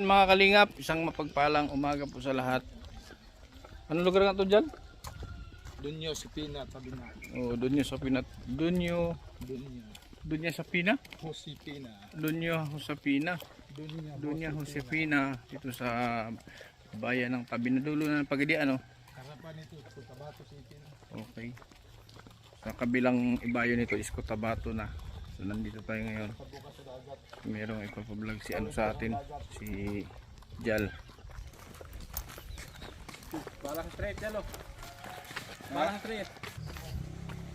Mga kalingap, isang mapagpalang umaga po sa lahat. Anong lugar nga to dyan? Dunyo sa Pina, tabi na. Oh, Dunyo sa Pina. Dunyo sa Pina? Josepina. Dunyo sa Pina. Dunyo sa Pina. Dito sa bayan ng tabi na dulo ng Pagadian, ano? Harapan nito, Cotabato City. Okay. Sa kabilang ibayo nito is Cotabato na. So nandito tayo ngayon. Merong ipapablog si ano sa atin, si Jal. Balang straight, Jalo. Balang straight.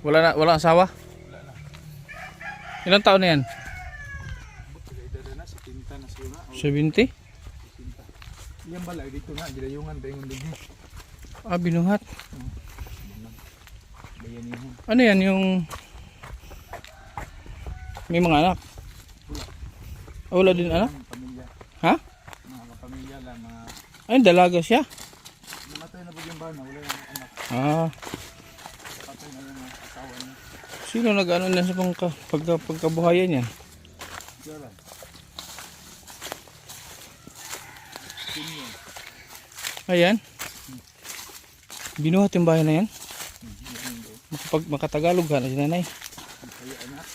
Wala asawa? Wala na. Ilang taon na yan? Edad na, 70 na siya na. 70? 70. Yan balay dito na, gilayungan tayo ng din. Ah, binuhat. Bayanihan. Ano yan yung may mga anak? Wala din anak? Pamilya. Ha? Mga kapamilya lang, mga... Ay, dalaga siya. Namatay na po yung bana, wala yung anak. Ah, Patay na yung asawa niya. sino nag-ano na sa pagkabuhayan yan? Siya lang. Senior. Ayan. Binuhat yung bahay na yan. Makatagalog ka na si nanay. Kaya anak.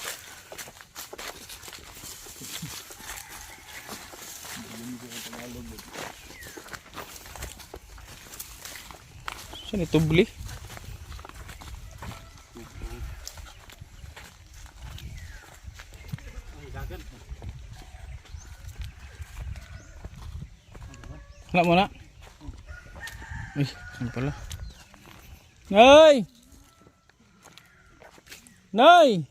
Saan ito buli? Wala mo na. Ay, saan pala? Nay! Nay!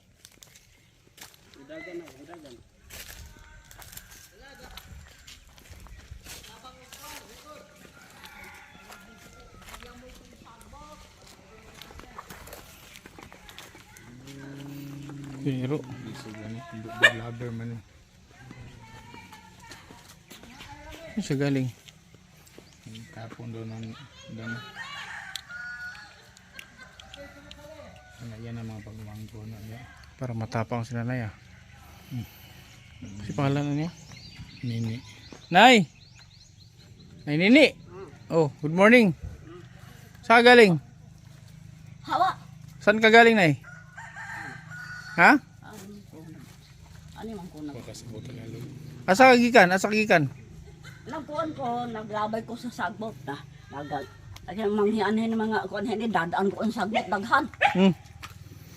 Pero Isog ano, vlogger man eh. saan siya galing? Ang tapon doon ng doon. Ano yan ang mga pagmangko na niya. Para matapang si nanay ah. Si pangalan na niya? Nini. Nay! Nay Nini! Oh, good morning. Saan ka galing? Hawa. Saan ka galing, Nay? Ha? Ano man ko nag... Pakasabot Tagalog. Asa kagikan? Asa kagikan? Nagkuhan ko, naglabay ko sa sagbot na. Manghianhin mga kuhan hindi dadaan ko ang sagbot daghan.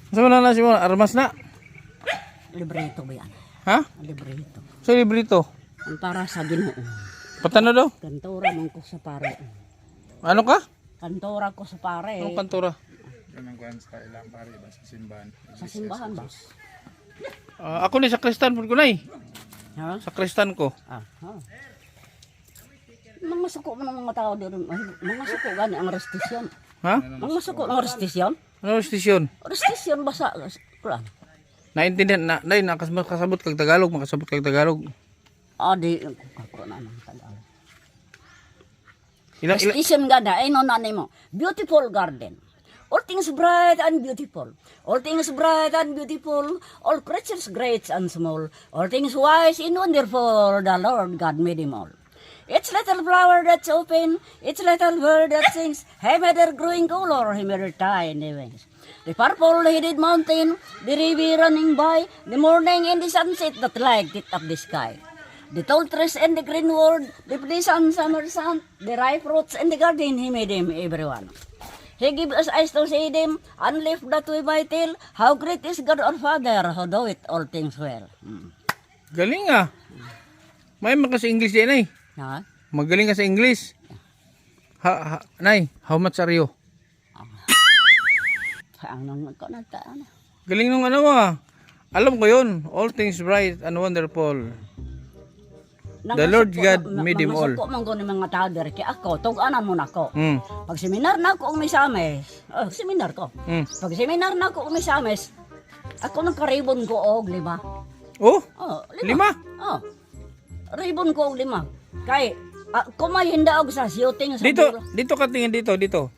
Asa mo na si mo? Armas na? Librito ba yan? Ha? Librito. Sa librito? Ang para sa Ginoo. Patano daw? Kantora man ko sa pare. Ano ka? Kantora ko sa pare. Anong kantura? Yan ang kuhan sa ilang pare ba sa simbahan. Sa simbahan ba? Ako ni sa kristan po ko, Nay. Ha? Sa kristan ko. Ah, ha. Mga suko man ang mga tao doon. Mga suko gani ang restisyon. Ha? Mga suko ang restisyon. Ano stasyon? Restisyon ba sa kuan? Naintindihan na, Nay, nakasabot kag Tagalog, makasabot kag Tagalog. Di ako na nang Tagalog. Ilang Restisyon gada ay no mo. Beautiful garden. All things bright and beautiful. All things bright and beautiful. All creatures great and small. All things wise and wonderful. The Lord God made them all. Each little flower that's open, each little bird that sings, He made her growing color, He made her tiny wings. The purple-headed mountain, the river running by, the morning and the sunset that light up the sky. The tall trees and the green world, the pleasant summer sun, the ripe fruits and the garden, He made them everyone. He gave us eyes to see them, and lift that we might tell, how great is God our Father, who doeth all things well. galing ah. May makas English din, Nay. Ha? Magaling ka sa English. Nay, how much are you? Ang nang ko na taan. Galing nung ano ah. Alam ko yun. All things bright and wonderful. The Lord God made them all. Mga suko man ko ni mga tao diri kay ako, tug-anan mo nako. Mm. Pag seminar na ako ug misames, seminar ko. Mm. Pag seminar na ako ug misames, ako nagka-ribbon ko og 5. Oh, Oh, 5? Oh. Ribbon ko og 5. Kay kumahinda og sa shooting sa Dito ka tingin dito.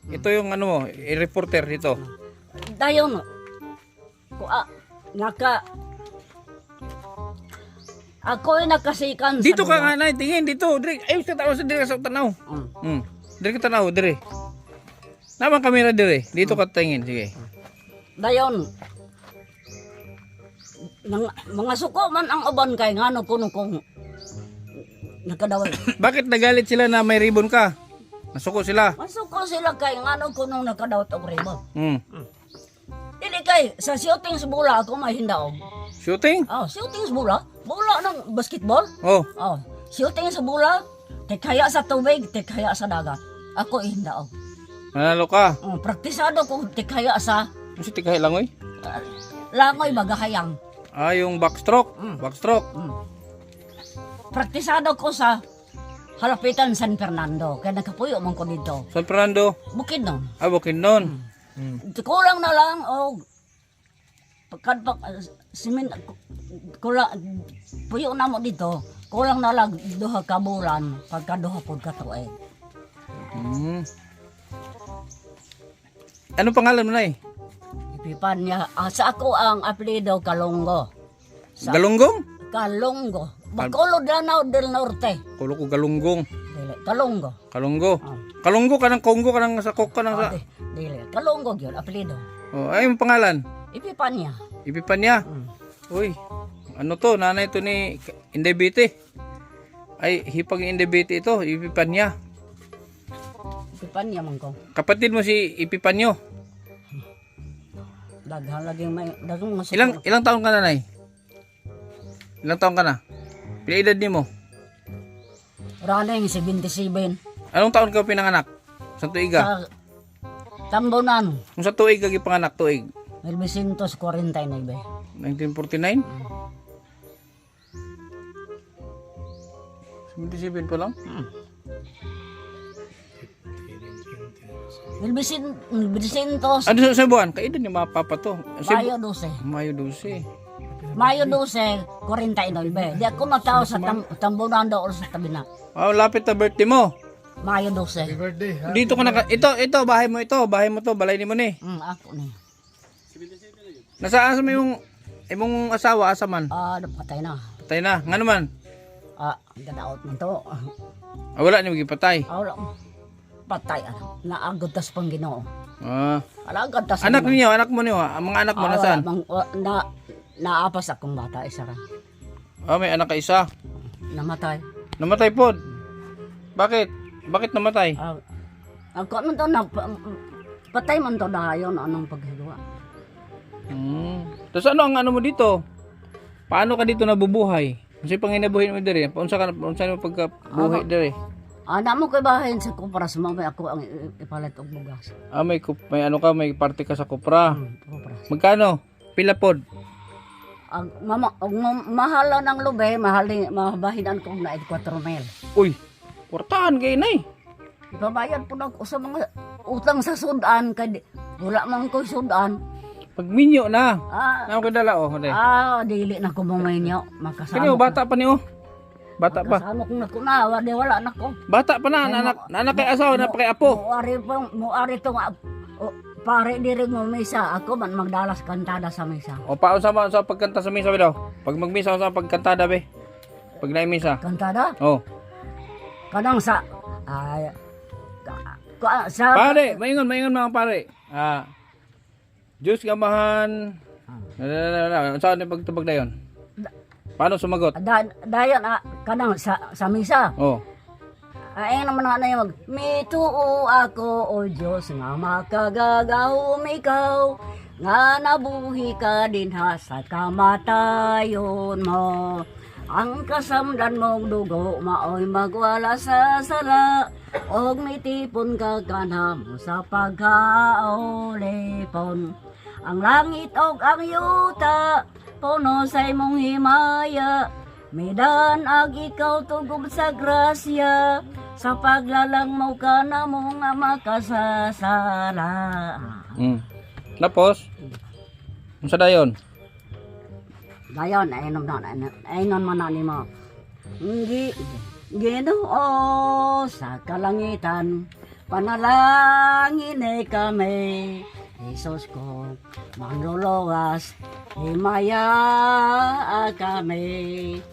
Ito yung ano mo, reporter dito. dayon. Ko naka Ako'y nakasikan Dito sa ka luwa. nga na, tingin dito. Dire, ay sa tao sa dire sa tanaw. Dire ka tanaw, dire. Naman kamera dire. Dito ka tingin, sige. Dayon. Mga suko man ang uban kay ngano kuno kung nakadaway. Bakit nagalit sila na may ribbon ka? Nasuko sila. Masuko sila kay ngano kuno nakadawat og rimo. Hmm. Dili kay sa shooting sa bola ako mahindaog. Shooting? Oh, shooting sa bola? Bola ng basketball? Oh. Oh, shooting sa bola, tekaya sa tubig, tekaya sa dagat. Ako ihindaog. Manalo ka. Praktisado ko tekaya sa Kasi tikahe lang oy. langoy bagahayang. Ah, yung backstroke. Backstroke. Praktisado ko sa halapitan San Fernando. Kaya nakapuyo man ko dito. San Fernando. Bukid no. Ah, Bukidnon. Kulang na lang o pagkadpak simin kulang puyo na mo dito. Kulang na lang duha ka bulan pagka duha pud ka tuig. Hmm. Ano pangalan mo na Ipipan niya. Sa ako ang apelyido Kalunggo. Galunggong? Kalunggo. Bacolod Lanao del Norte. Kulo ko galunggong. Dili. Kalunggo. Kalunggo. Kalunggo ka ng Congo ka ng sakok ka ng sa... Dili. Kalunggo yun. Apelyido. Oh, ay yung pangalan. Ipipan niya. Ipipan niya. Uy. Ano to? Nanay to ni Indebite. Ay, hipag Indebite ito. Ipipan niya. Ipipan niya man ko. Kapatid mo si Ipipan nyo. Daghang laging may daghang mas Ilang taon ka na, Nay? Ilang taon ka na? Pila edad ni mo? running 77 Anong taon ka pinanganak? Sa tuig ka? sa Tambonan Kung sa tuig ka gipanganak, tuig? 1949. 1949? 77 pa lang? 1900 Ano sa buwan? Kaedad ni mga papa to. Mayo 12. Mayo 12. Mayo 12, 49. Di ako matao sa Tambonan doon sa tabi na. Oh, lapit na birthday mo. Mayo 12. Birthday, ha? Dito ka na, ito, bahay mo ito, balay ni mo ni. Ako ni. Nasaan mo yung imong asawa, asa man? Patay na. Patay na, nga naman. Ganaot man to. Wala ni magipatay. Wala. Patay. Naagod tas pang Ginoo. Alagad tas. Anak niyo, anak mo niyo, ang mga anak mo nasaan? Naapas akong bata, isa ra. May anak ka isa. Namatay. Namatay po. Bakit? Bakit namatay? Ako man to patay man to dayon anong paghigawa. Tapos ano ang ano mo dito? Paano ka dito nabubuhay? Kasi panginabuhin mo dire. Paunsa mo pagkabuhay dire? Ana mo kay bahin sa kupra sa mamay ako ang ipalit og bugas. May ano ka, may party ka sa Kupra. Kupra. Magkano? Pila pod? Ang mahal ng lube, mabahinan ko na 4,000. Uy, portahan kay nay. Ipabayad po na ako sa mga utang sa sudan kay wala man ko sudan. Pag minyo na. Ano ko dala Dili na ko maminyo. Makasama. Kani bata pa niyo. Bata pa. Kasama ko na kunawa, di wala na ko. Bata pa na, anak kay asawa, na kay apo. Muari to nga, pare diri mo misa, ako man magdalas kantada sa misa. O paon sa pagkanta sa misa daw. Pag magmisa sa pagkantada be. Pag na misa. Kantada? Oh. Kanang sa sa Pare, maingon mga pare. Diyos gamahan. Saan ni pagtubag dayon? Paano sumagot? Dayon kanang sa misa. Oh. Ay naman na yung mituo ako o Diyos nga makagagaw ikaw nga nabuhi ka din ha sa kamatayon mo. Ang kasamdan mong dugo maoy magwala sa sala og mitipon ka kanha mo sa pagkaulipon. Ang langit og ang yuta puno sa imong himaya. Medan ag ikaw tugob sa grasya sa paglalang mo ka na mo nga makasasala. Tapos, unsa dayon? Dayon, aynon man na nimo. Ginoo sa kalangitan, panalangin ay kami. Jesus ko, manluluwas, himaya kami.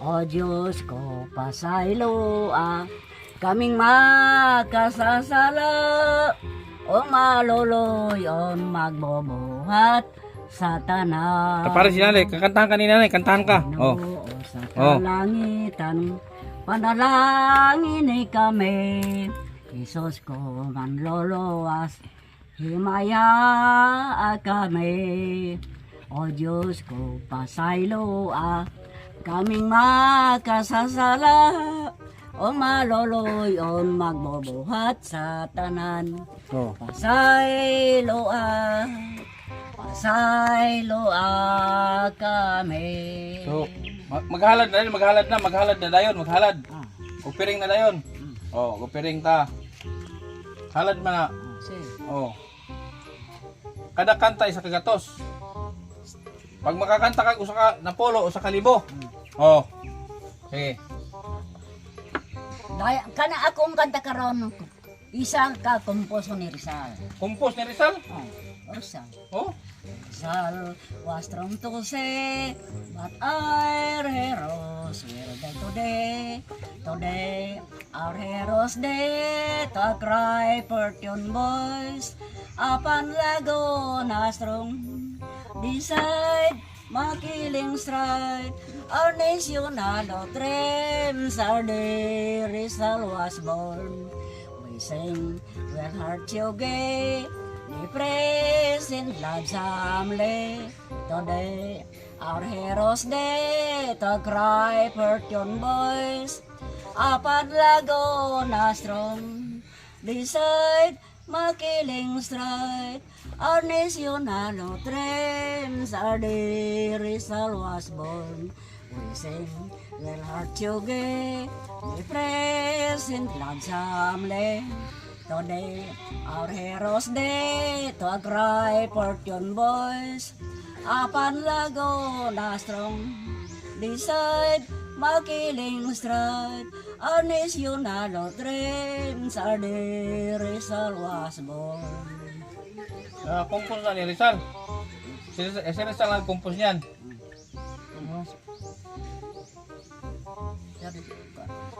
O Diyos ko, pasaylo kaming makasasala, o maluluyon magbubuhat sa tanan. Para si nanay, kakantahan ka ni nanay, kantahan ka. Oh. O sa kalangitan, panalangin ni kami, Isos ko man luluwas, himaya kami. O Diyos ko, pasaylo kaming makasasala, o maluluyon magbubuhat sa tanan. Oh. Pasaylo kami. So, maghalad na dayon, maghalad. Upiring na dayon. Oh, upiring ta. Halad man na. Sige. Oh. Kada kanta isa kagatos. Pag makakanta ka usa ka napolo usa ka libo. Oh. Sige. Daya, kana akong kanta karon, isang ka komposo ni Rizal. Compose ni Rizal. Rizal. Oh. Rizal was strong to say, but our heroes were dead today. Today, our heroes dead, to cry fortune boys, upon Laguna strong, decide, makiling stride, our national dreams, our day Rizal was born. We sing, well heart you gay, we praise in God's family. Today, our heroes day, to cry fortune boys, upon Laguna strong, decide, makiling stride, our national dreams, our day Rizal was born. We sing, well heart you gay, we praise in God's family. Today, our heroes day, to cry fortune boys, upon Laguna strong, decide, makiling stride, our national dreams, our day Rizal was born. Compose na ni Rizal. Si Rizal ang compose niyan.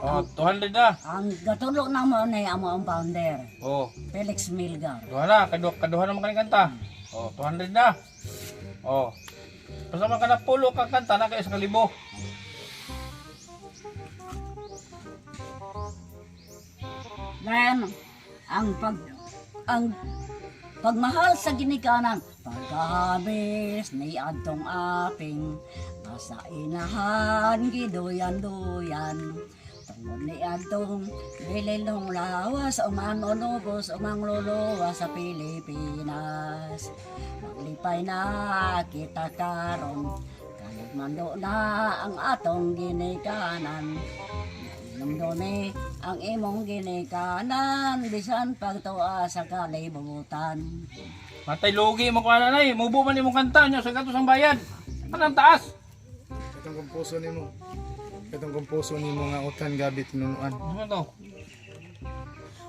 Oh, 200 na. Ang gatulog na mo na ang founder, Oh. Felix Milgar. Duha na, kaduha na mga kanta. Oh, 200 na. Oh. Basta man ka na pulo ka kanta na kayo sa kalibo. Then, ang pagmahal sa ginikanan, pagkahabis ni adtong aping, nasa inahan giduyan-duyan. Tungod ni adtong bililong lawas, umang unubos, umang luluwas sa Pilipinas. Maglipay na kita karon, kahit mando na ang atong ginikanan. Nungdoni ang imong ginikanan, bisan pagtuwa sa kalibutan. Matay lugi mo ko nanay, mubo man imong kanta nyo sa gatos ang bayad. Anong taas? Katong komposo nimo. Katong komposo nimo nga utan gabi tinunuan. Ano to?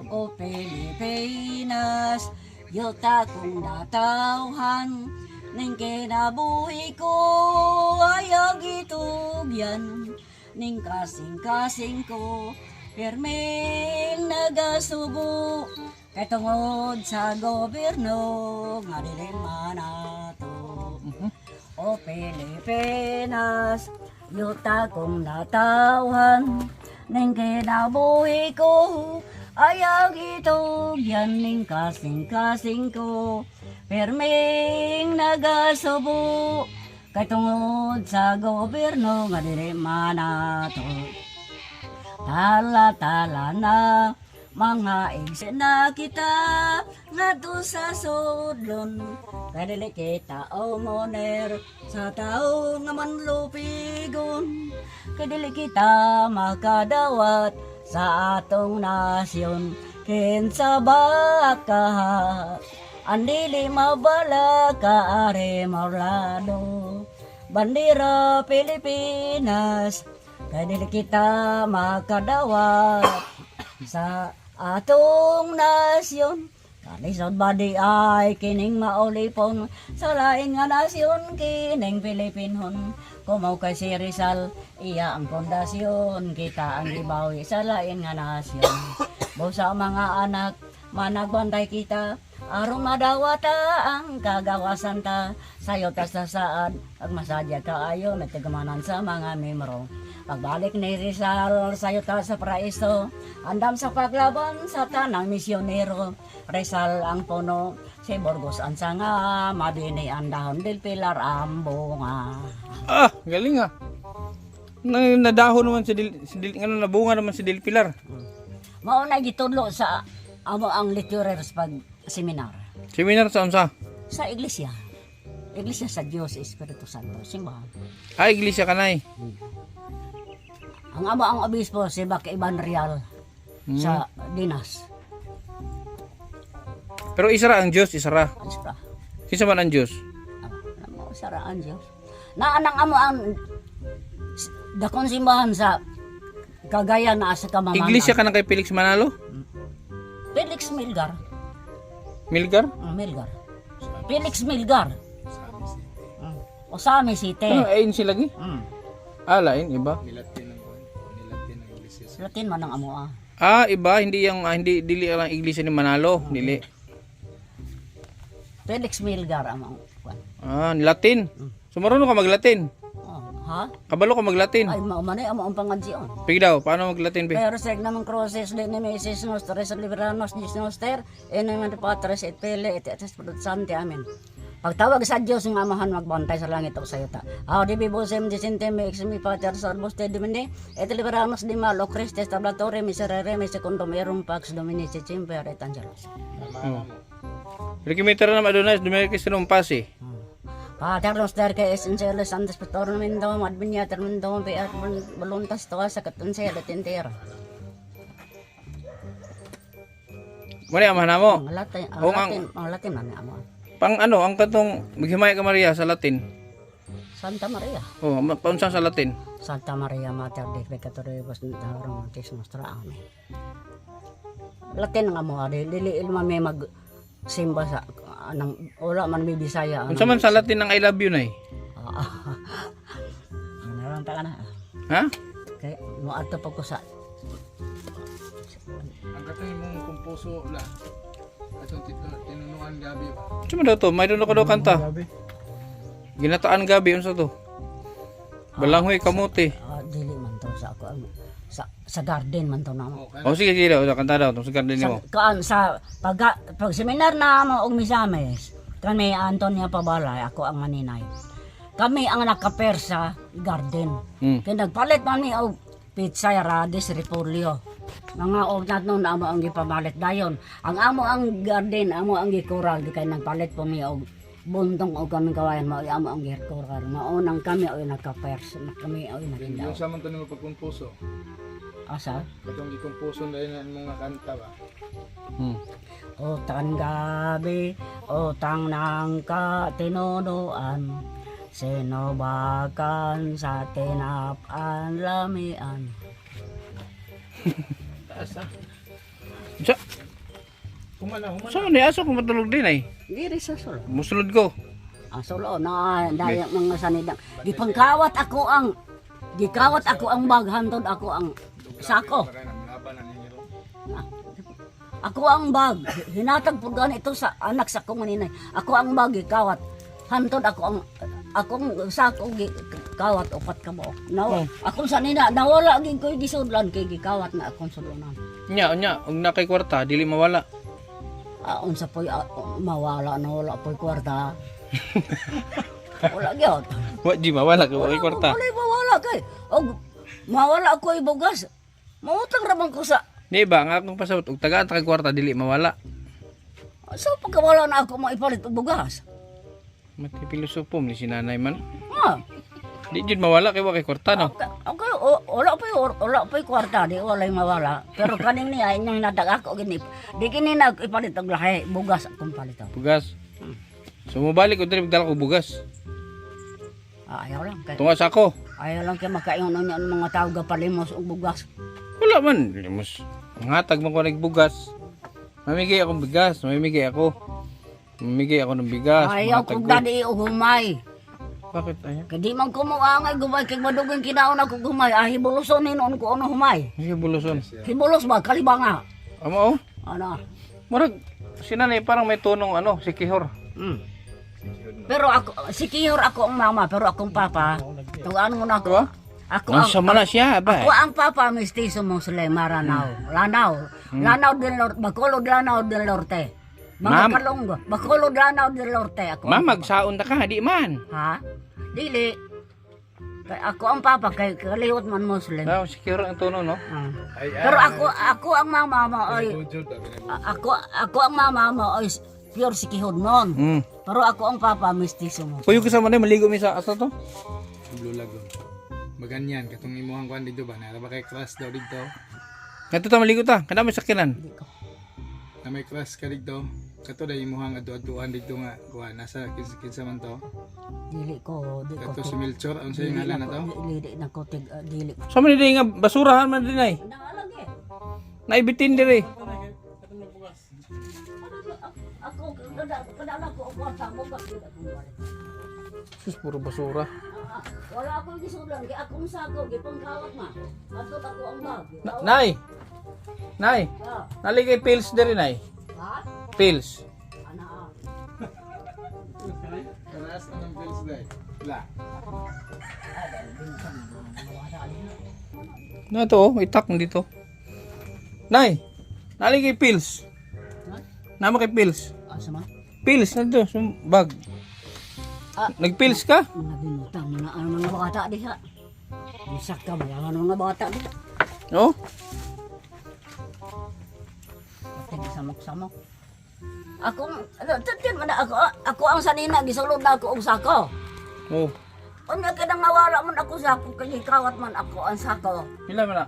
O Pilipinas, yuta kong natawhan, ning kinabuhi ko ayaw gitugyan, ning kasing-kasing ko perming nagasubo, kay tungod sa gobyerno nga dili manato. O Pilipinas, yuta kong natawhan, ning kinabuhi ko ayaw gitugyan, ning kasing-kasing ko perming nagasubo, kay tungod sa gobyerno nga dili manato. Tala-tala na mga igsin na kita ngadto sa sudlon, kay dili kita omoner sa tao nga manlupigon, kay dili kita makadawat sa atong nasyon. Kinsa ba ka andili mabala ka are maulado, bandera Pilipinas, kay dili kita makadawat sa atong nasyon. Kalisod ba di ay kining maulipon, sa lain nga nasyon kining Pilipinhon. Kumaw kay si Rizal, iya ang pundasyon, kita ang gibawi sa lain nga nasyon. Busa mga anak, managbantay kita, aron madawata ang kagawasan ta. Sayo ta sa saad, ag masadya kaayo, may tigamanan sa mga memro. Pagbalik ni Rizal, sayo ta sa praiso, andam sa paglaban sa tanang misyonero. Rizal ang puno, si Burgos ang sanga, mabini ang dahon del pilar ang bunga. Ah, galing ah. Nadahon naman ano, nabunga naman si Del Pilar. Mauna gitudlo sa amo ang lecturers pag seminar Seminar sa unsa? sa iglesia. Iglesia sa Dios Espiritu Santo, simbahan. Ah, iglesia kanay. Ang amo ang obispo si Bac Iban Real sa Dinas. Pero isara ang Diyos, isara. Aspa. Kinsa man ang Diyos? Amo saraan Dios. Naanang amo ang dakong simbahan sa Cagayan na sa Kamaman. Iglesia ka na kay Felix Manalo? Felix Milgar. Milgar? Milgar. Felix Milgar. Osami City. Ano, ayun sila lagi? Ah, lain, iba. Latin man ang amo ah. Ah, iba, hindi yung, hindi, dili lang iglesia ni Manalo, dili. Felix Milgar ang Ah, Latin. So marunong ka mag-Latin? ha? Kabalo ka mag-Latin? Ay, maumanay amo ang pangadyon. Pigi daw, paano mag-Latin, pe? Pero seg naman crosses de nemesis nostres liberanos dis noster en naman patres et pele et santi amen. Pagtawag sa Dios ng amahan magbantay sa langit o sayo ta. Aw di bibosem dicente me ex mi pater salvos te dimende et liberanos di malo Christes tablatore miserere me secundum erum pax domini cimper et angelos. Rikimeter na Adonis, dumirekis ka ng pasi. Pater noster que es en cielo santos pastor mendo advinia termendo pe at voluntas to sa katonsel et entera. Muna amahan na mo. Ang Latin, Oo, ang Latin man amo. Pang ano, ang katong maghimay ka Maria sa Latin. Santa Maria. Oh, paunsa sa Latin. Santa Maria Mater Dei Peccatoribus Romantis Nostra Amen. Latin nga mo dili ilma may mag simba sa anang wala man may Bisaya. Unsa man sa Latin ang I love you nay? Ano ta kana? Ha? Kay mo adto pa ko sa Ang katong imong komposo la. Atong tinunungan gabi ba? Unsa man daw to? May doon ka daw kanta. Gabi. Ginataan gabi unsa to? Balanghoy kamote. dili man to sa ako ang sa garden man to na mo. Oh sige sige daw, kanta daw tong sa garden Sa, nimo. kaan sa pag seminar na mo og Misamis, kami Antonia Pabalay, ako ang maninay. Kami ang nakaper sa garden. Kaya nagpalit man mi og pizza radis repolyo. Mga og natno na amo ang gipamalit dayon. Ang amo ang garden, amo ang gikural di kay nagpalit po mi og buntong og kami kawayan mo amo ang gikural. Maunang kami og nakaper kami og nagindaw. Yung sa man to nimo pagkomposo. Asa? Katong gikomposo na yun ang mga kanta ba? Utang gabi, utang ng katinunuan, sinubakan sa tinapan lamian. Taasa. Sa Humana. sa ni aso ko matulog din ay. Diri sa sulo. Musulod ko. Sulo na dayang mga sanidang. Gipangkawat ako ang bag hantod ako ang sako. Ako ang bag. Hinatag pud ito sa anak sa kong maninay. Ako ang bag gikawat. Hantod akong sako gikawat upat ka mo. No, akong sanina nawala gid ko gisudlan kay gikawat na akong sulunan. Nya, og na kay kwarta dili mawala. Unsa poy mawala na wala poy kwarta. Wala gyud. Wa di mawala kay kwarta. Wala mawala kay. Og mawala ko bugas. Mautang ra man ko sa Di ba nga akong pasabot og tagaan ta kay kwarta dili mawala. so pagkawala na ako maipalit og bugas. Mati pilosopo ni si nanay man. Ha. Di jud mawala kay wa kay kwarta no. Okay, wala pa kwarta di wala mawala. Pero kaning niya inyong nadag ako gini. Di kini ipalit og lahi bugas akong palit. Bugas. So mobalik ko diri dala ko bugas. Ayaw lang kay. Tunga sa ako. Ayaw lang kay makaingon niya ang mga tao gapalimos og bugas. Wala man. Limos. Ngatag man ko ng bugas. Mamigay akong bigas. Mamigay ako ng bigas. Ayaw Mangatag kog ko. dadi og humay. Bakit ayan? Kaya di man kumuangay gumay kay madugong kinaon ako gumay. Hibuluson noon ko ano humay. Sige buluson. Hibulos ba kalibanga. Amo oh. Ano? Murag sinanay parang may tonong ano, si Kihor. Pero ako si Kihor ako ang mama pero akong papa. Tugan mo na ako. Diba? Ako ang Mana siya ba? ako ang papa mestizo mo sila Maranao. Lanao del Norte, Bacolod Lanao del Norte. Mga Ma'am. Kalonggo, Bacolod Lanao del Norte ako. Magsaon ta ka, di man. Ha? Dili. Kay ako ang papa kay kalihot man Muslim. Ah, si Kihor ang tono, no? Pero ako ang mama mo ay ako ang mama mo ay pure si Kihod noon. Pero ako ang papa mestizo mo. Kuyo kasama na maligo mi sa asa to? Lulago. Maganyan katong imuhang kuan dito ba? Nara ba kay class daw dito? Kato ta maligo ta, kada may sakinan. Na may class ka dito. Kato da imuhang adu-aduan dito nga kuan nasa kinsa man to. Dili ko, di ko. Kato si Melchor ang sa ngalan na to. Dili na ko tig dili. Sa man di nga basurahan man din ay. Nangalagi. Naibitin diri. Ako kadala ko ako sa mo ba dili ako balik. Sus puro basura. Wala akong gisudan kay akong sako gipang kawat ma. Ato ako ang bag. Nay. Nay, Ah, naligay pills diri nay. ha? Pills. Ana. Kanas na ng bills day. La. Na to, oh, itak dito. Nay, naligay pills. Nama kay pills. Asa man? Pills na to, sa bag. Nagpills ka? Nabintang na ang mga bata diha. Bisak ka ba ang mga bata diha? Oh? Tingin samok-samok. Tatin man ako ang sanina gisulod na ako og sako. Oh. Unya kada ngawala man ako sako kay kawat man ako ang sako. Pila man na?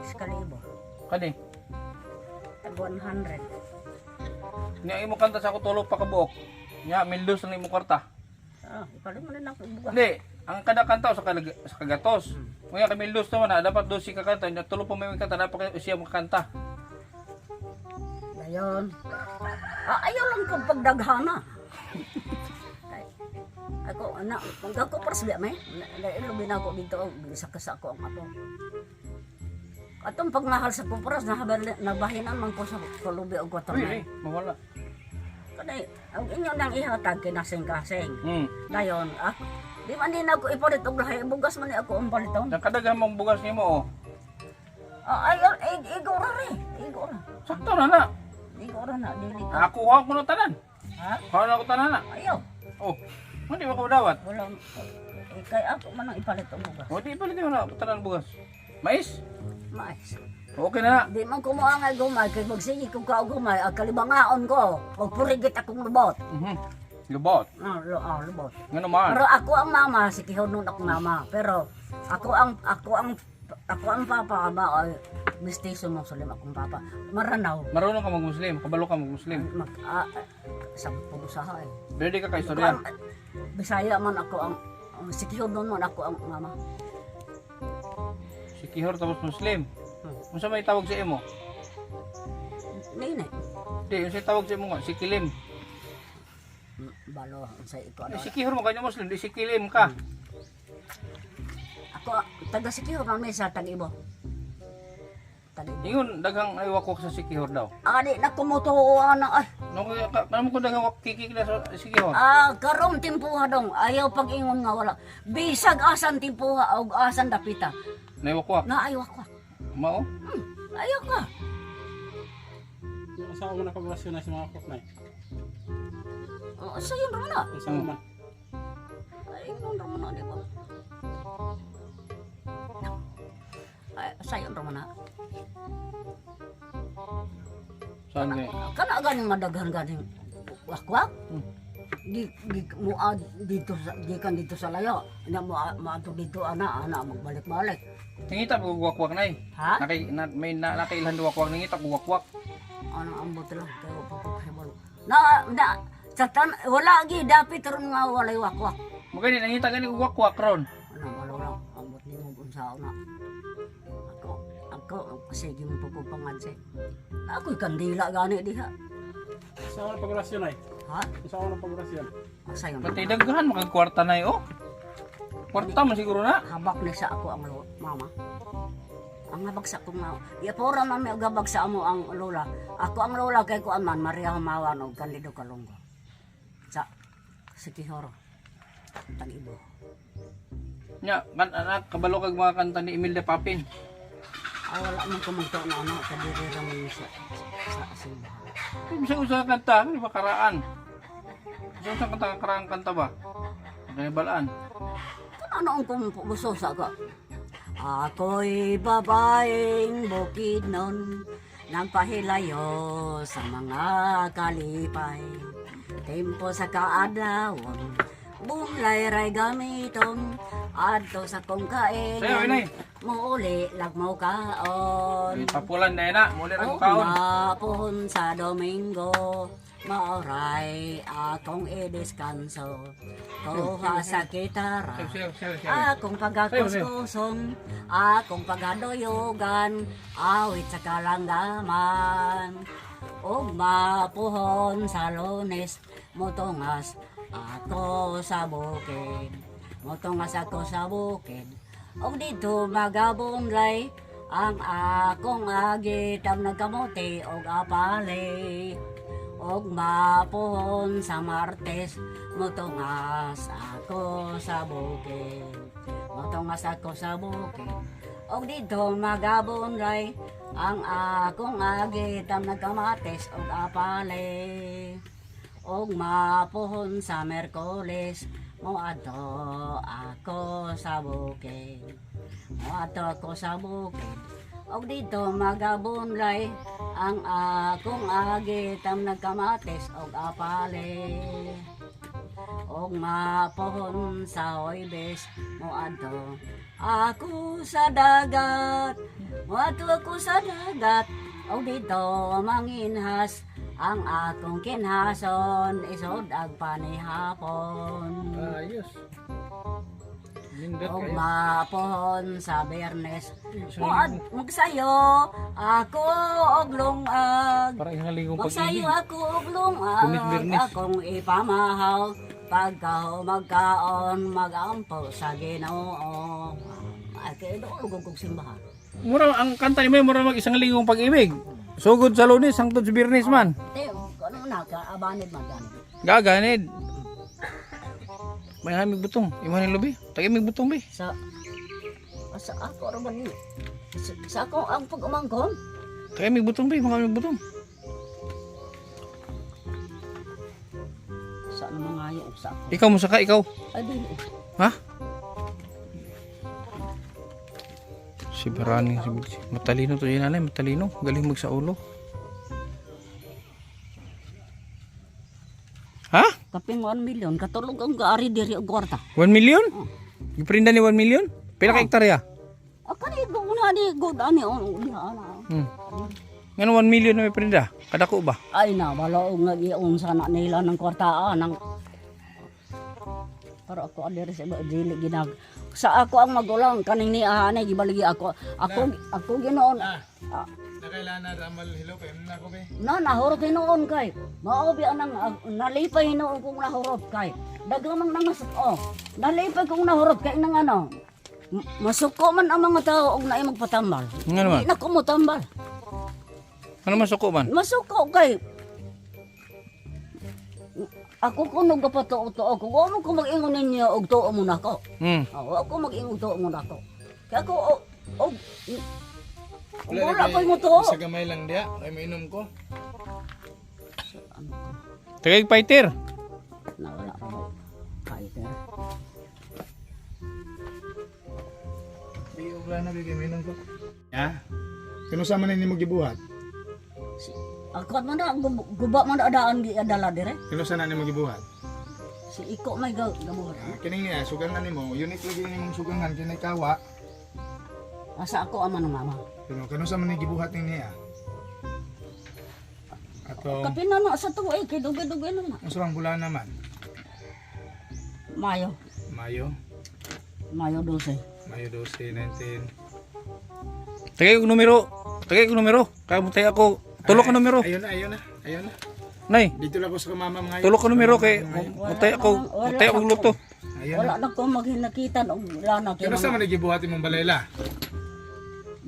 Iskalibo. Kani? Tag 100. Nga imo kanta sa kutulo pa kabuok. Nya mildos na imo kwarta. Ipalim mo na ako ibuga. Hindi, ang kada kanta sa kagatos. Nga kay mildos naman na dapat 12 ka kanta, nya tulo pa may kanta dapat siya makanta. Dayon. Ayaw lang kong pagdaghana. Ako, anak, ako persbi may. Lubin ako dito, bisa ka sa ako ang apo. Atong pagmahal sa pupuras, nabahinan man ko sa kulubi o Uy, kotonay. mawala. Kanay, ang inyo nang ihatag kinasing-kasing. Dayon. Dayon, di man din ako ipalit og lahi, bugas man ni ako ang paliton. Ang kadaghan mong bugas nimo oh. Ayaw, igora rin. Igora. Sakto na na. Igora na, dili ka. Ako ha ko na tanan. Ha? Ha na ko tanan na. Ayaw. Oh. Hindi ba ko dawat? Wala. Kay ako man ang ipalit og bugas. O di palit mo na tanan bugas. Mais? Mais. Okay na na. Di man ko moangay gumay, kay magsigi ko ka og gumay, ang kalibangaon ko. Pagpurigit akong lubot. Lubot. Lubot. Nga naman. Pero ako ang mama, si Kihon nun akong mama. Pero ako ang papa ba ay mestizo mo sulim akong papa. Maranaw. Marunong ka mag-Muslim. Kabalo ka mag-Muslim. Sampung usaha eh. Ready ka kay Ako istorya. ang- Bisaya man ako ang si Kihon nun man ako ang mama. Si Kihor tapos Muslim. Unsa may tawag sa imo? Nene. Di, unsa tawag sa imo nga? Si Kilim. Balo sa ito Di, ano. si Kihor mo kanya Muslim. Di si Kilim ka. Ako taga si Kihon man may sa Tag-Ibo. Tag-Ibo. Ingon, daghang iwakok sa si Kihor daw. Adi na kumutuan na ay. Ano mo kung daghang kikik na sa si Kihor? Karong timpuha dong, ayaw pag-ingon nga wala. Bisag asan timpuha o asan dapita. Naiwakwak. Naayaw ako. Mao? Ayaw ka. Yung asawa mo na kabalasyon na si mga koknay. Sa yun naman na. Asawa man. Ay, yun naman na, di ba? Ay, sa yun naman na. Saan ni? Kana ganing madaghan ganing wakwak. Di dito sa layo. Ina mo maato dito ana magbalik-balik. Nangita ko wakwak nay. Ha? May nakailan wakwak nangita ko wakwak. Ano ambot lang kayo pagkakahibalo. Wala gi dapit ron nga walay wakwak. Magani nangita gani wakwak ron. Ano wala lang ambot ni mo unsa na. Ako sige mo pagpapangansi. Ako'y kandila gani diha. Sa ako ng pag-orasyon ay. Ha? Sa ako ng pag-orasyon. Sayo na. Pati daghan makagkwarta na oh. Kwarta man siguro na. Habak ni sa ako ang mama. Ang habag sa akong mama. Ipura man may ugabag sa amo ang lola. Ako ang lola kay ko aman Maria Humawan o Candido Calongo. Sa Sikihoro. Tag-Ibo. Nya, kan anak kabalo kag mga kanta ni Imelda Papin. Ay wala man ko magto na ano kadiri ra man sa simbahan. Kung sa usa kanta, di ba karaan? Sa kanta karaan kanta ba? Ano balaan? Ano ang gusto sa ko? Ako'y babaeng bukid nun, nagpahilayo sa mga kalipay. Tempo sa kaadlawon, bulay-ray gamiton, adto sa kong Sayo, kainan, inay. muli lag mo kaon. Papulan na na, muli ra O kaon. mapon sa Domingo, maoray akong idiskanso. Kuha sa kitara, akong pagakuskuson, akong pagadoyogan, awit sa kalanggaman. Og mapuhon sa Lunes, mutungas ako sa bukid. Mutungas ako sa bukid. Og dito magabunlay, ang akong agitam nagkamote og apale. Og mapuhon sa Martes, mutungas ako sa bukid. Mutungas ako sa bukid. Og dito magabunlay, ang akong agitam nagkamates og apale. Og mapuhon sa Merkoles, moadto ako sa bukid. Moadto ako sa bukid. Og dito magabunlay, ang akong agitam nagkamates og apale. Og mapuhon sa Huwebes, moadto ako sa dagat. Moadto ako sa dagat. Og dito manginhas, ang akong kinhason isod ag panihapon. Ayos. Lindot Og kayo. mapuhon sa Biyernes, magsayo ako og lungag. Para ihalingong Magsayo pag-ibig. ako og lungag. Lunes-Biyernes. Akong ipamahaw, pagka magkaon magampo sa Ginoo. Ay kay dulog kog simbahan. Mura ang kanta ni May mura mag isang lingong pag-ibig. Sugod sa Lunes, hangtod sa Biyernes man. Te, ano na ka abanid magani. Gaganid. May hamig butong. Iman ni Lubi. Tagay mig butong bi. Sa ako ra man ni. Sa ako ang pag-umangkon. Tagay mig butong bi, mga mig butong. Sa ano mga ayo sa ako. Ikaw mo saka ikaw. Ay dili. Ha? Si Barani, si matalino to yun nanay, matalino. Galing mag sa ulo. Ha? Kaping 1 million katulog ang gaari diri og kwarta. 1 million? Iprinda ni 1 million? Pila ka hektarya? Akani go na ni go ani on diha ana. Ngano 1 million na may prinda? Kadako ba? Ay na wala og nagiun sa na nila ng kwartaan ng pero ako adiri sa dili ginag sa ako ang magulang kaning ni ani gibaligi ako ginoon Nakailangan ramal hilo kay na ko be. na nahurot hinoon kay mao bi anang nalipay hinoon kung nahurot kay daglamang nangas nalipay kung nahurot kay nang ano masuko man ang mga tao og naay magpatambal Ngano man? di na ko mo tambal Ano masuko man? masuko kay ako kung nagpatuo-tuo ko ano ko mag-ingon ninyo og tuo mo nako ako mag-ingon tuo mo nako kaya ako wala pa mo to. Sa gamay lang diya, ay mainom ko. Tagay fighter. Nawala pa mo. Fighter. Ay, wala na bigay mainom ko. Ya. Kano sa man ni mo gibuhat? Ako man na guba man adaan gi adala dire. Kano sa na ni mo gibuhat? Si iko may gamuhat. Kining niya sugangan nimo, unit lagi nimong sugangan kinay kawa. Asa ako ama ng mama. Pero kano sa man ni gibuhat ni niya? Ato, Kapin na na sa tuwa kay dugay-dugay na na. unsa bang bulan naman? Mayo. Mayo, Mayo 12. Mayo 12, 19. Tagay ko numero. Tagay ko numero. Kaya mo tayo ako. Tulo ka numero. Ayun na, ayun na. Ayun na. Nay, Dito lang ko sa mama ngayon. tulok ko numero kay utay ako luto. Ayan. Wala na ko maghinakita og lana kay Kaya sa man nagibuhati mong balayla?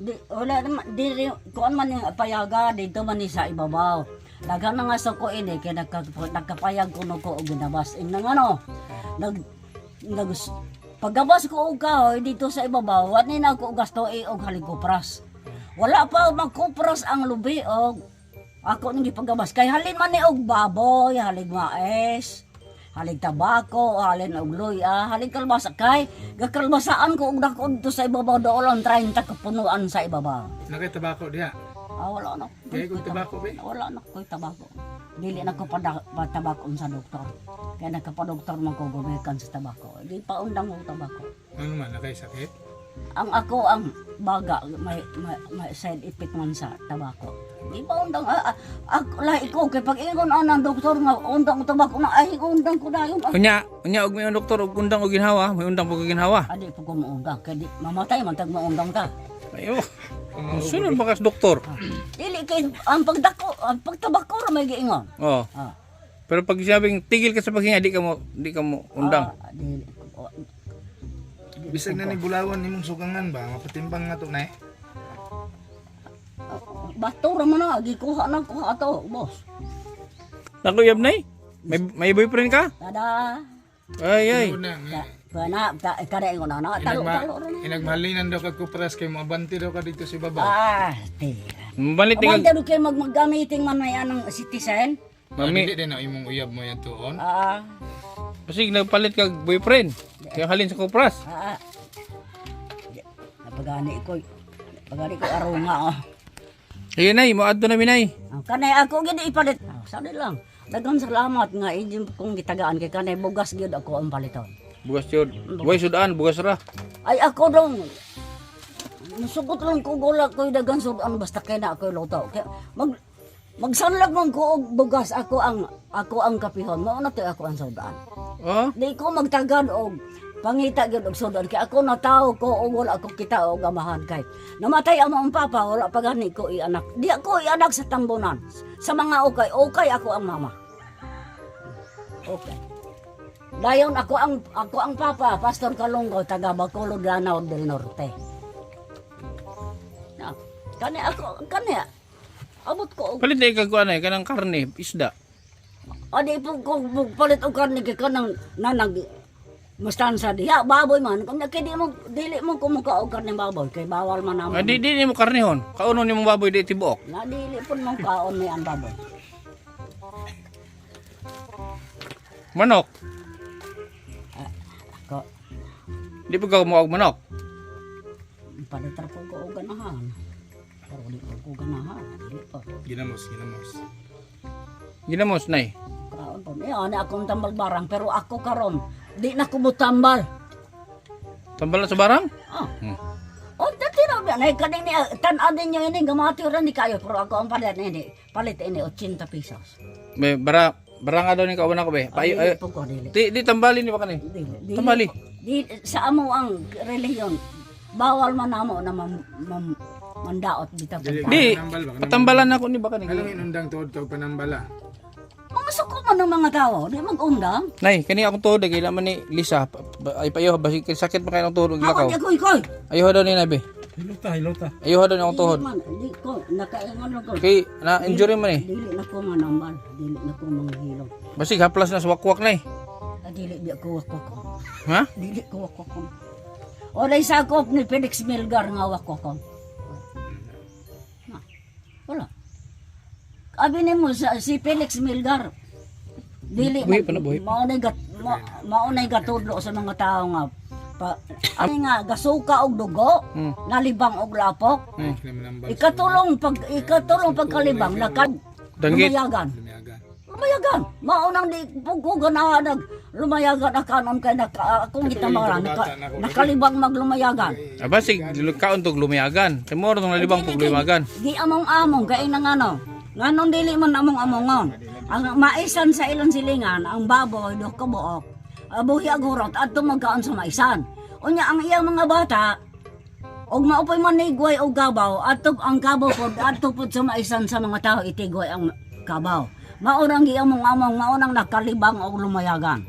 di wala naman di kuan man yung payaga dito man ni sa ibabaw. Daghan na nga sa ko ini kay nagkapayag kuno ko og ginabas nang ano. Nag pagabas ko og kahoy dito sa ibabaw, wa ni na ko gasto og haligopras. Wala pa magkopras ang lubi og ako nang gipagabas kay halin man ni og baboy, halig mais, halig tabako, halin og luya, halig kalbasa kay gakalbasaan ko og dako dito sa ibabaw doon 30 kapunuan sa ibabaw. Nakay tabako diha. Wala na. Kaya kung tabako ba? Wala na ko tabako. Dili na ko tabako sa doktor. Kaya nagkapadoktor man ko gumikan sa tabako. Di pa undang ko tabako. Ano man, nakay sakit? Ang baga may side effect man sa tabako. Di pa undang ako lahi ko kay pag ingon anang doktor nga undang ko tabako na ay undang ko dayon. Unya og may doktor og undang og ginhawa, may undang og ginhawa. Adi po ko maundang kay di mamatay man tag maundang ka. Ayo. Sunod ba kas doktor? Dili kay ang pagtabako ra may giingon. Oh. Ah. Pero pag sabing tigil ka sa paghinga, di ka mo undang. Dili. Bisag na ni bulawan nimong sugangan ba? Mapatimbang nga to na eh. Bato ra man na gikuha na ko ato, boss. Nakuyab nay? May boyfriend ka? Tada. Ay. Una, Kana kada ingon na talo talo ra. inagmalinan daw kag kupras kay mo abanti daw ka dito sa baba. Tira. Mabalit Abang tingag tado kay maggamiting man na yan ng citizen. mami. Dili din na imong uyab mo yan tuon. Kasi nagpalit kag boyfriend. Kaya halin sa kupras. Napagani ko araw nga. Sige nay, moadto na minay. Kanay ako gid ipalit. Sali lang. Daghang salamat nga injin kong gitagaan kay kanay bugas gyud ako ang paliton. Bugas yun. Buhay sudaan, bugas ra. Ay ako dong musugot lang ko gula ko daghang sudan basta kay na ako luto. Kaya magsanlag man ko og bugas ako ang kapihon. Mao na to ako ang sudan. Oh? Di ko magtagad og pangita gyud og sudan kay ako natawo ko og wala ako kita og amahan kay namatay ang mong papa wala pa gani ko ianak. Di ako ianak sa tambunan. Sa mga okay ako ang mama. Okay. Dayon ako ang papa, Pastor Kalunggo, taga Bacolod, Lanao del Norte. Na, kani abot ko. Palit na ikag ano kanang karne, isda. Adi po ko palit og karne kay kanang nanag mustansa diha baboy man kung nakidi mo dili mo kumuka og karne baboy kay bawal man namo. Di mo karnehon. Kauno ni mo baboy di tibuok. Na dili pud mo kaon may ang baboy. Manok. Ko Di pa ka mo og manok. palitar po ko og ganahan. Pero di po ko ganahan. Dili po. Ginamos. Ginamos nay. Kaon po. Ani akong tambal barang pero ako karon di na ko mutambal. Tambal na sa barang? O dati na ba nay kaning ni tan-an ninyo ini gamati ra ni kayo pero ako ang palit ini 80 pesos. May barang daw ni kauban ako be. Dili Payo po ko dili. di tambali ni ba kanay? Dili. Tambali. Di sa amo ang relihiyon bawal man namo na mandaot bitaw. Di, patambalan ako ni ba kanay? Alam inundang tuod kag panambala. Mga suko man ng mga tao, di mag-undang. Nay, kani akong tuhod dagay man ni Lisa. Ay payo basig sakit pa kay ang tuhod og lakaw. Ako ikoy. Ayaw daw ni nabe. Hilota. Ayaw daw ni akong tuhod. Di ko nakaingon lang ko. Kay na injury man eh. Dili na ko manambal, dili na ko manghilom. Basig haplas na sa wakwak nay. Dili di ko wako. Ha? Dili ko wako. O dai sakop ni Felix Milgar nga wako ko. Wala. Abi ni mo si Felix Milgar. Dili Buhi pa na, buhi pa. maunay gatudlo sa mga tao nga ani nga gasuka og dugo, nalibang og lapok. Ikatulong pagkalibang Danggit. Lumayagan. Maunang di pugugan na lumayagan akanon kay akong gitambaran nakalibang maglumayagan. Basig kaon tog lumayagan. Kamo tong nalibang pug lumayagan. Di among-among kay nang ano. Nganon dili man among-amongon. Ang maisan sa ilong silingan, ang baboy do kabuok. Buhi agurot at magkaon sa maisan. Unya ang iyang mga bata og maupoy man nigway og gabaw at ang gabaw pod at pod sa maisan sa mga tao itigway ang kabaw. Maunang giamong-among, maunang nakalibang o lumayagan.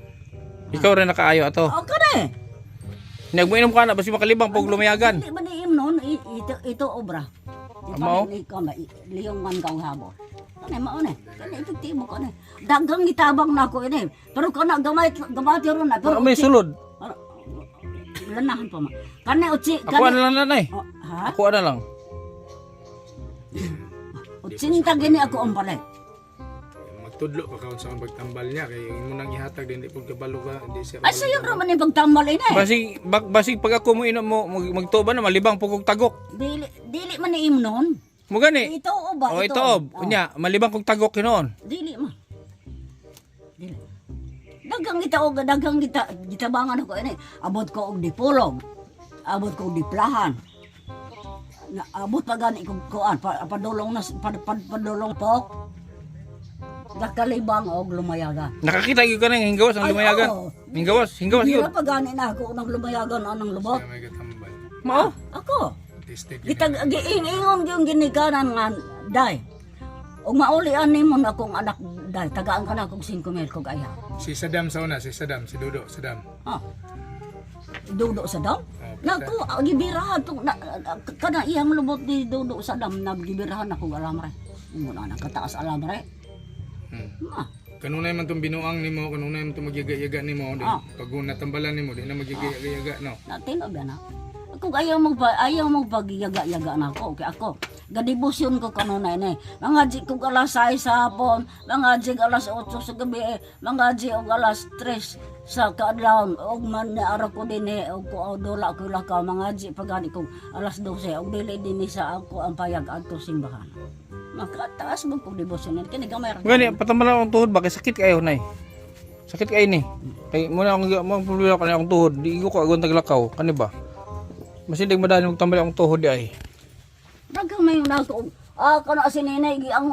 Ikaw rin nakaayo ato. O kani. Nagmuinom ka na basi makalibang pag lumayagan. Hindi ba niim nun? Ito obra. Mao? Liyong man kang habo. Kani mao ni. Kani epektibo kani. Dagang itabang na ako ini. Pero kana gamay ron na. Pero May sulod. lanahan pa ma. Kani uchi Ako na lang nanay. Oh, ha? Ako na lang. Utsinta gini ako ang palit. Magtudlo pa kaon sa pagtambal niya kay imo nang ihatag din di pud kabalo ka di siya. Ay sayo ra man ni pagtambal ini. Basig pag ako mo inom mo magtuba na malibang pugog tagok. Dili man ni imnon. Mo gani. Ito o ba? O ito ob. Unya malibang kog tagok kinoon. Dili man. Dili. Dagang kita gitabangan ako ini. Abot ko og dipulog. Abot ko og diplahan. Na abot pa gani ko kuan padulong na padulong po. Nakalibang og lumayagan. Nakakita gyud ka nang hinggawas ang Ay, lumayagan. oo. Hinggawas Hindi gyud. na pa gani na ako nang lumayagan anang lubot. Siya may katambal. Mao. Ako. Tested Kita giingon yung ginikanan nga day. Og maulian nimo na akong anak day tagaan ka na kog 5,000 kog aya. Si Saddam sa una, si Dodo, Saddam. Ah. Dudo sa dam? Oh, Naku, gibirahan tong kana iyang lubot ni Dudo sa dam na gibirahan ako alamre. Imo na nakataas alamre. Ah. Kanunay man tong binuang nimo, kanunay man tong magyaga-yaga nimo, di pag natambalan nimo, di na magyaga-yaga no. Natino ba na? Ako ayaw mo pagyaga-yaga na ako. Okay, ako. Gadibusyon ko kanunay ni. Mga di ko alas 6 sa hapon, mga di alas 8 sa gabi, mga di og alas 3 sa kaadlawon. Og man na ara ko din og ko dola ko lakaw mga di pagani ko alas 12 og dili din sa ako ang payag adto simbahan. Makataas mo kung dibusyon kini gamay ra. Gani patambalan ang tuhod ba kay sakit kayo nay. Sakit kayo ni. Kay mo na akong problema kanang akong tuhod, di ko agon taglakaw kani ba? Masindig madali magtambal akong tuhod di ay. Dagang may nako. Kana sininay gi ang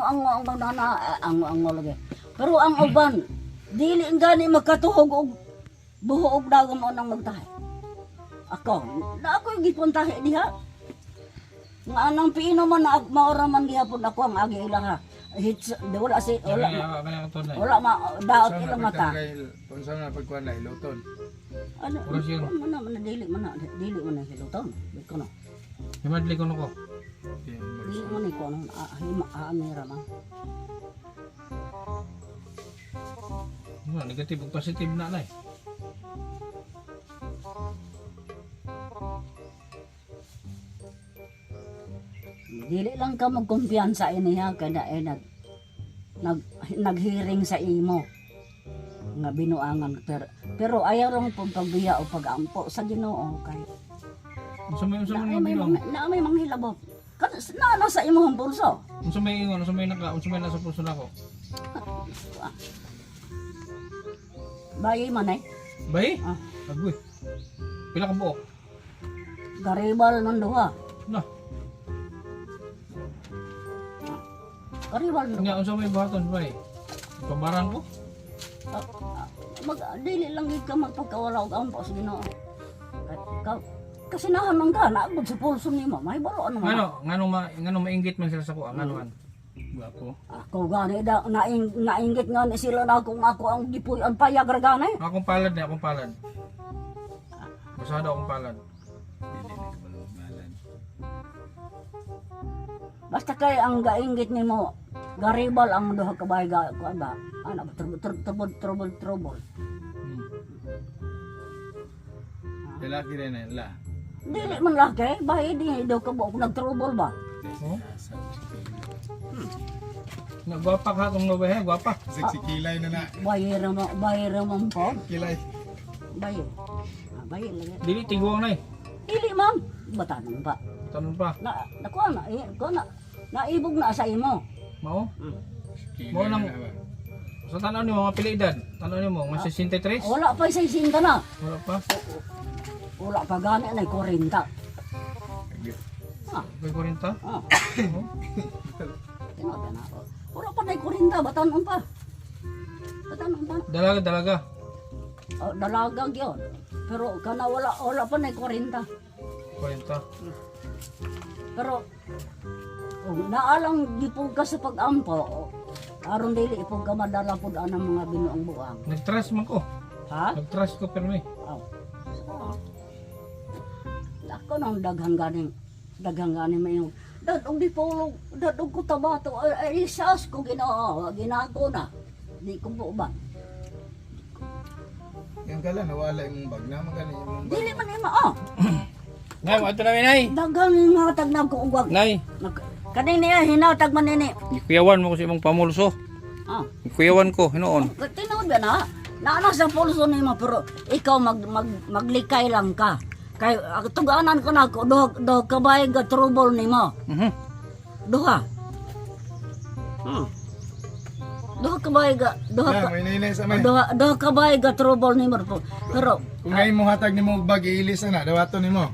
nana ang lagi. Pero ang uban dili gani makatuhog og buho og dagom mo nang magtahi. Ako, na ako gipuntahi diha. Nga anang pino man na maora man gihapon ako ang agi ilang ha. Hits wala si wala ma daot ilang mata. Kung saan na pagkuhan na iluton. Ano? Man dili man hiluton. Biko no. Himadli ko nako. Dili man ni ko ano amira man. Negative ug positive na nay. Dili lang ka magkumpiyansa iniha kada naghiring sa imo nga binuangan pero ayaw lang pong pagbiya o pagampo sa Ginoo kay Unsa may may manghilabot na sa imong pulso. unsa may ingon, unsa may nasa puso nako. Bayi man eh. Bay? Ah. Agoy. Pila ka buok? Garibal ng duha. Na. Garibal ng duha. Nya unsa may buhaton bay? Pambarang ko? Dili lang gid ka magpagkawala og ampo sa Ginoo. Kasi naman ka na sa pulso nimo, may baro ano man. Ngano mainggit man sila sa ko, nganoan. Gwapo. Ako gani da nainggit nga ni sila na kung ako ang gipuy ang payag ra gani. Akong palad ni, akong palad. Masada akong palad. Basta kay ang gainggit nimo garibal ang duha ka bahay ga kuan ba? Ana trouble. Lalaki rin na, la. Dili man laki, bahay di daw ka buok nag-trouble ba? Oh? Gwapa ka kung nabahe, gwapa. Sexy kilay na na. Bahay ra man po. Kilay. Bahay. Bahay lagi. Dili tiguang na eh. Dili ma'am, batanon pa. Tanong pa. Kuan na naibog na sa imo. Mao? Kilay Mo nang- na ba? Sa tanaw ni mga pila edad? Tanaw ni mo, mga 63? Wala pa sa isinta na. Wala pa. Wala pa gani na 40. Ah, May 40? ah. Oh. Tinabi na ako. Wala pa na 40, batanon pa. Batanon pa. Dalaga. Oh, dalaga yun. Pero kana wala pa na 40. 40. Pero naalang gipog ka sa pag-ampo. Aron dili ipog ka madala pud ang mga binuang buang. Nag-trust man ko. Ha? Nag-trust ko pero may. Oh. Ako nang daghang ganing mayo. Dadong di po, dadong ko tabato, ay isas ko ginago na. Di ko po ba? Yan kala nawala yung bag na magani yung bag. Dili man ima, oh. Nay, ato na nay. Daghang hinatag na ko ugwag. Nay, Kaning niya, hinatag man nini. ikuyawan mo ko sa imong pamulso. Ah. Ikuyawan ko, hinoon. Tinood ba na? Naana sa pulso nimo pero ikaw maglikay lang ka. Kay tuganan ko na ko do kabay ga trouble nimo. Duha. Duha kabay ga Na, may nainay sa may. duha kabay ga trouble nimo pero Kung ngayon mo hatag nimo og bag iilisan na dawaton nimo.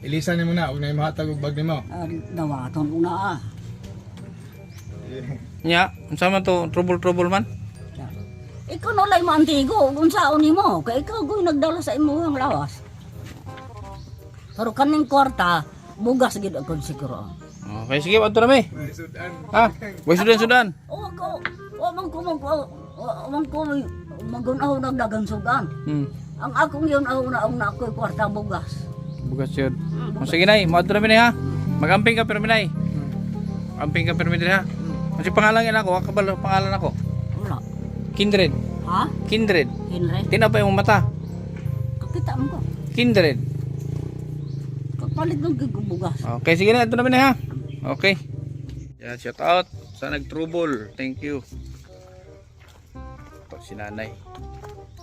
Ilisan nimo na, ug ngayon mo hatag og bag nimo. dawaton ko na. Nya, unsa man to trouble man? Ikaw no lay maantigo unsaon nimo kay ikaw goy nagdala sa imong lawas. Pero kaning kwarta bugas gid ako siguro. Okay, sige, ato na may. Ha? Boy sudan. O man ko magunaw nagdagan sugan. Ang akong yun na ako'y kwarta bugas. Bugas yun. O sige nay, maato na minay ha. Magamping ka pero minay. Amping ka pero minay ha. Kasi pangalan yan ako, akabal pangalan ako. Wala. Kindred. Ha? Kindred. Henry? Tinapay mong mata. Kakita mo ko. Kindred. Kapalit ng bugas. Okay, sige na, ito na minay ha. Okay. Yeah, shout out sa nag-trouble. Thank you. Ito si nanay.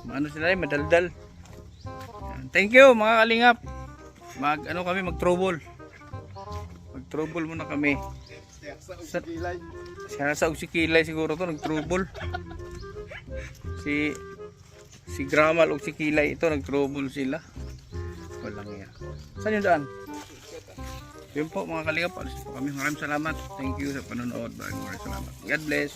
Ano si nanay? Madaldal. Yan. Thank you mga kalingap. Mag-trouble. Mag-trouble muna kami. Siya sa si Kilay siguro to nag-trouble. Si Gramal o si Kilay ito nag-trouble sila. Walang yan. Saan yung daan? Yun po mga kalingap. Alis po kami. Maraming salamat. Thank you sa panonood. Maraming salamat. God bless.